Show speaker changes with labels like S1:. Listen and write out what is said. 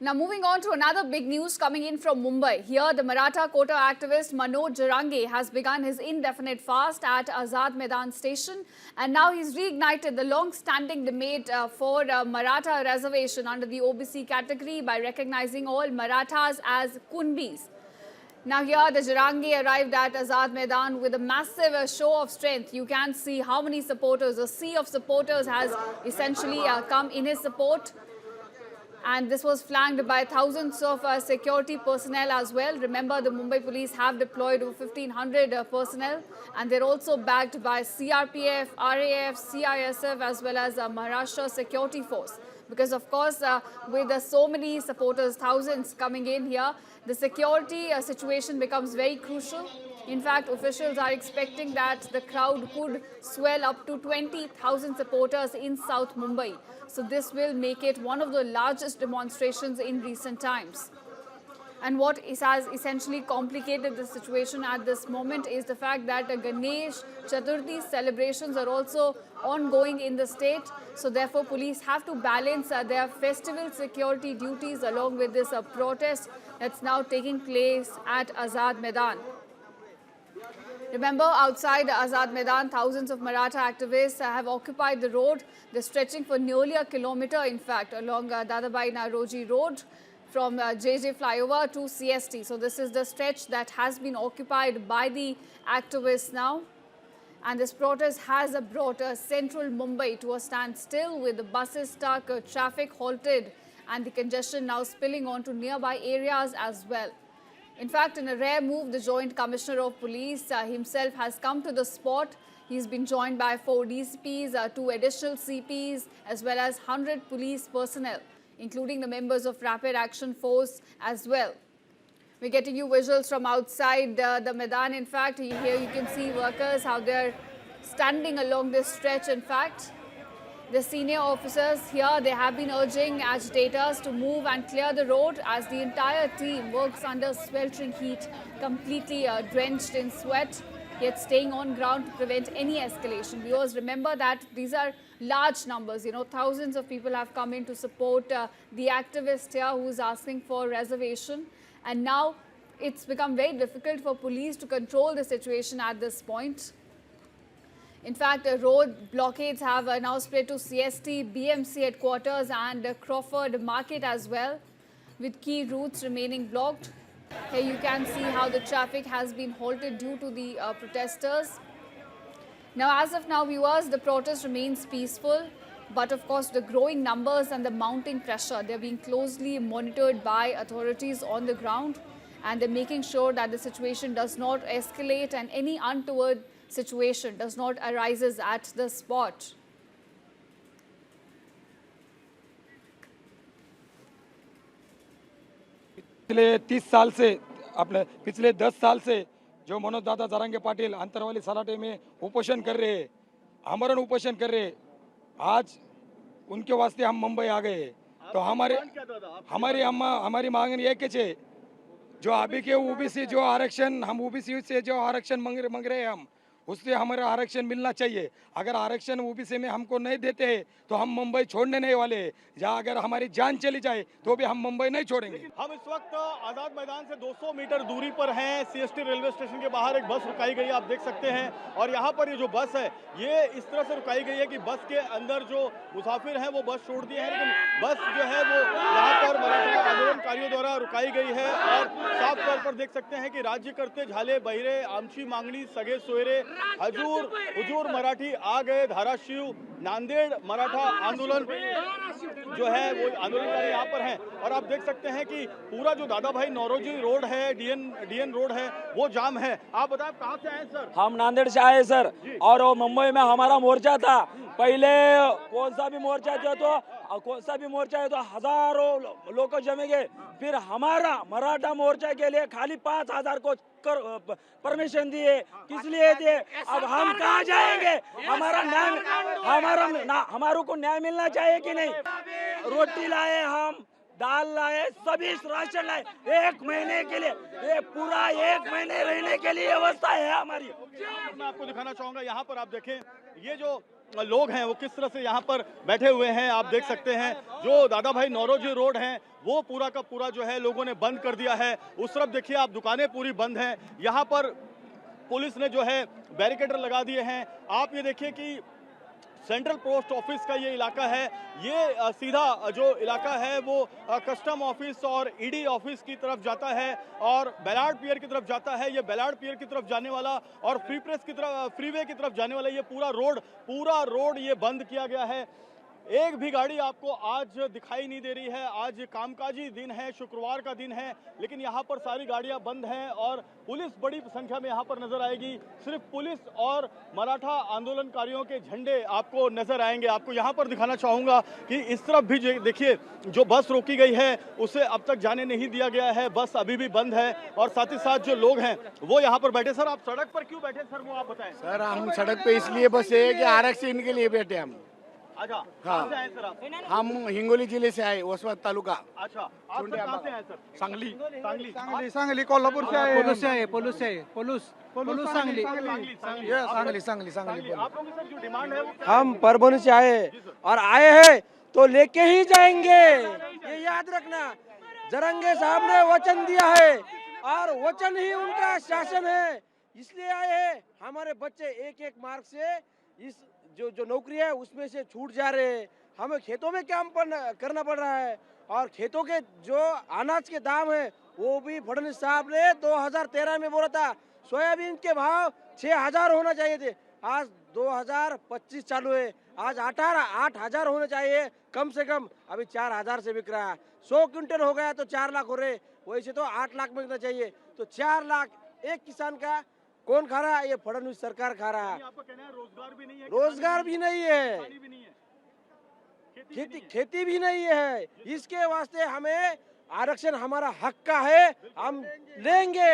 S1: Now moving on to another big news coming in from Mumbai. Here the Maratha quota activist Manoj Jarange has begun his indefinite fast at Azad Maidan station, and now he's reignited the long-standing debate for Maratha reservation under the OBC category by recognizing all Marathas as Kunbis. Now here the Jarange arrived at Azad Maidan with a massive show of strength. You can see how many supporters, a sea of supporters has essentially come in his support. And this was flanked by thousands of security personnel as well. Remember, the Mumbai police have deployed over 1,500 personnel, and they're also backed by CRPF, RAF, CISF as well as Maharashtra Security Force. Because of course, with so many supporters, thousands coming in here, the security situation becomes very crucial. In fact, officials are expecting that the crowd could swell up to 20,000 supporters in South Mumbai. So this will make it one of the largest demonstrations in recent times. And what has essentially complicated the situation at this moment is the fact that Ganesh Chaturthi celebrations are also ongoing in the state. So therefore, police have to balance their festival security duties along with this protest that's now taking place at Azad Maidan. Remember, outside Azad Maidan, thousands of Maratha activists have occupied the road. They're stretching for nearly a kilometer, in fact, along Dadabhai Naoroji Road from JJ Flyover to CST. So this is the stretch that has been occupied by the activists now. And this protest has brought central Mumbai to a standstill with the buses stuck, traffic halted, and the congestion now spilling onto nearby areas as well. In fact, in a rare move, the Joint Commissioner of Police himself has come to the spot. He's been joined by 4 DCPs, 2 additional CPs, as well as 100 police personnel, including the members of Rapid Action Force as well. We're getting you visuals from outside the Maidan. In fact, here you can see workers, how they're standing along this stretch. In fact, the senior officers here, they have been urging agitators to move and clear the road as the entire team works under sweltering heat, completely drenched in sweat, yet staying on ground to prevent any escalation. Viewers, remember that these are large numbers. Thousands of people have come in to support the activist here who's asking for reservation. And now it's become very difficult for police to control the situation at this point. In fact, road blockades have now spread to CST, BMC headquarters and Crawford Market as well, with key routes remaining blocked. Here you can see how the traffic has been halted due to the protesters. Now, as of now, viewers, the protest remains peaceful. But of course, the growing numbers and the mounting pressure, they're being closely monitored by authorities on the ground. And they're making sure that the situation does not escalate and any untoward situation does not arises at the spot.
S2: पिछले 30 साल से अपने पिछले 10 साल से जो मनोज दादा जारंगे पाटिल अंतरवाली सलाटे में उपोषण कर रहे हैं, आमरण उपोषण कर रहे हैं, आज उनके वास्ते हम मुंबई आ गए। तो हमारी मांग ये है, जो अभी के ओबीसी जो आरक्षण हम ओबीसी से जो आरक्षण मांग रहे हैं, हम उससे हमारा आरक्षण मिलना चाहिए। अगर आरक्षण ओबीसी में हमको नहीं देते हैं तो हम मुंबई छोड़ने नहीं वाले। जहाँ अगर हमारी जान चली जाए तो भी हम मुंबई नहीं छोड़ेंगे।
S3: हम इस वक्त आजाद मैदान से 200 मीटर दूरी पर हैं। सीएसटी रेलवे स्टेशन के बाहर एक बस रुकाई गई, आप देख सकते हैं। और यहाँ पर ये जो बस है, ये इस तरह से रुकाई गई है कि बस के अंदर जो मुसाफिर हैं वो बस छोड़ दिए हैं, लेकिन बस जो है वो यहाँ पर मराठा आंदोलनकारियों द्वारा रुकाई गई है। और साफ तौर पर देख सकते हैं कि राज्य करते झाले बहिरे आमची मांगनी सगे सोयरे हुजूर मराठी आ गए, धाराशिव नांदेड़ मराठा आंदोलन जो है वो आंदोलनकारी यहाँ पर हैं। और आप देख सकते हैं कि पूरा जो दादाभाई नौरोजी रोड है, डीएन रोड है, वो जाम है। आप बताएं कहाँ से आए सर?
S4: हम नांदेड़ से आए सर, और वो मुंबई में हमारा मोर्चा था। पहले कौन सा भी मोर्चा है तो हजारों लोग जमेंगे। फिर हमारा मराठा मोर्चा के लिए खाली 5,000 को परमिशन दिए, किस लिए दिए? अब हम कहाँ जाएंगे? हमारे को न्याय मिलना चाहिए कि नहीं? रोटी लाए, हम दाल लाए, सभी राशन लाए, 1 महीने के लिए, ये पूरा 1 महीने रहने के लिए व्यवस्था है हमारी।
S3: मैं आपको दिखाना चाहूंगा, यहाँ पर आप देखें, ये जो लोग हैं वो किस तरह से यहाँ पर बैठे हुए हैं आप देख सकते हैं। जो दादा भाई नौरोजी रोड है वो पूरा का पूरा जो है लोगों ने बंद कर दिया है। उस तरफ देखिए आप, दुकानें पूरी बंद हैं। यहाँ पर पुलिस ने जो है बैरिकेडर लगा दिए हैं। आप ये देखिए कि सेंट्रल पोस्ट ऑफिस का ये इलाका है, ये सीधा जो इलाका है वो कस्टम ऑफिस और ईडी ऑफिस की तरफ जाता है और बेलार्ड पियर की तरफ जाता है। ये बेलार्ड पियर की तरफ जाने वाला और फ्री प्रेस की तरफ, फ्रीवे की तरफ जाने वाला ये पूरा रोड ये बंद किया गया है। एक भी गाड़ी आपको आज दिखाई नहीं दे रही है। आज कामकाजी दिन है, शुक्रवार का दिन है, लेकिन यहाँ पर सारी गाड़ियाँ बंद हैं और पुलिस बड़ी संख्या में यहाँ पर नजर आएगी। सिर्फ पुलिस और मराठा आंदोलनकारियों के झंडे आपको नजर आएंगे। आपको यहाँ पर दिखाना चाहूँगा कि इस तरफ भी देखिए, जो बस रोकी गई है उसे अब तक जाने नहीं दिया गया है, बस अभी भी बंद है और साथ ही साथ जो लोग हैं वो यहाँ पर बैठे। सर, आप सड़क पर क्यों बैठे सर, वो आप बताएं।
S5: सर, हम सड़क पे इसलिए बस है कि आरक्षण के लिए बैठे हम।
S3: अच्छा,
S5: हाँ।
S3: कहाँ से आए सर आप?
S5: हम हिंगोली जिले से आए, ओसवाल तालुका।
S3: अच्छा, आप सर कहाँ से आए सर?
S5: सांगली।
S6: सांगली कोल्हापुर से आए, पोलूस से आए, पोलूस सांगली।
S3: सांगली। आप लोगों की सर जो डिमांड है वो
S7: हम परभणी से आए और आए हैं तो लेके ही जाएंगे, ये याद रखना। जरंगे साहब ने वचन दिया है और वचन ही उनका शासन है, इसलिए आए हैं। हमारे बच्चे एक एक मार्क से इस जो नौकरी है उसमें से छूट जा रहे हैं। हमें खेतों में काम करना पड़ रहा है और खेतों के जो अनाज के दाम है वो भी फडणवीस साहब ने 2013 में बोला था सोयाबीन के भाव 6000 होना चाहिए थे। आज 2025 चालू है, आज 8,000 होने चाहिए कम से कम, अभी 4000 से बिक रहा है। 100 क्विंटल हो गया तो 4 लाख हो रहे, वैसे तो 8 लाख मिलना चाहिए। तो 4 लाख एक किसान का कौन खा रहा है? ये फडणवीस सरकार खा रहा है।
S3: आपका कहना है रोजगार भी नहीं है,
S7: रोजगार भी नहीं है,
S3: पानी भी नहीं है,
S7: खेती भी नहीं है। इसके वास्ते हमें आरक्षण हमारा हक का है, हम लेंगे।